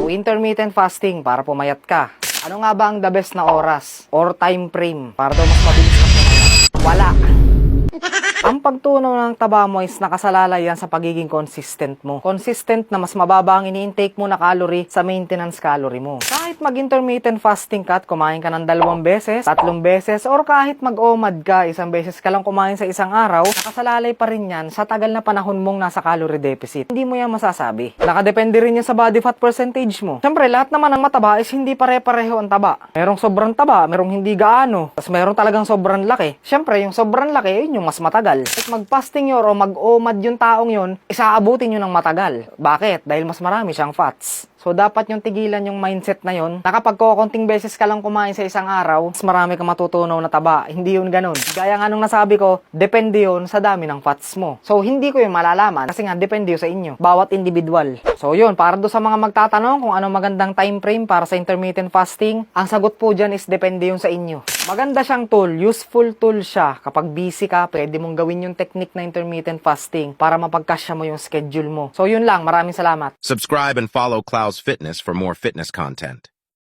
So, intermittent fasting para pumayat ka. Ano nga ba ang the best na oras or time frame para daw mas mabilis ka pumayat? Wala. Ang pagtunaw ng taba mo is nakasalalay yan sa pagiging consistent mo. Consistent na mas mababa ang ini-intake mo na calorie sa maintenance calorie mo. Kahit mag-intermittent fasting ka at kumain ka ng 2 beses, 3 beses, or kahit mag-OMAD ka, 1 beses ka lang kumain sa isang araw, nakasalalay pa rin yan sa tagal na panahon mong nasa calorie deficit. Hindi mo yan masasabi. Nakadepende rin yan sa body fat percentage mo. Siyempre, lahat naman ng mataba is hindi pare-pareho ang taba. Merong sobrang taba, merong hindi gaano, tapos merong talagang sobrang laki. Siyempre, yung sobrang laki, yun yung mas matagal. At mag-fasting yun o mag-OMAD yung taong yun, isaabutin yun ng matagal. Bakit? Dahil mas marami siyang fats. So, dapat yung tigilan yung mindset na yun, na kapag konting beses ka lang kumain sa isang araw, mas marami kang matutunaw na taba. Hindi yun ganun. Gaya nga nung nasabi ko, depende yun sa dami ng fats mo. So, hindi ko yun malalaman kasi nga depende yun sa inyo. Bawat individual. So, yun, para doon sa mga magtatanong kung ano magandang time frame para sa intermittent fasting, ang sagot po dyan is depende yun sa inyo. Maganda siyang tool, useful tool siya. Kapag busy ka, pwede mong gawin yung technique na intermittent fasting para mapagkasya mo yung schedule mo. So, yun lang. Maraming salamat. Subscribe and follow Clouds Fitness for more fitness content.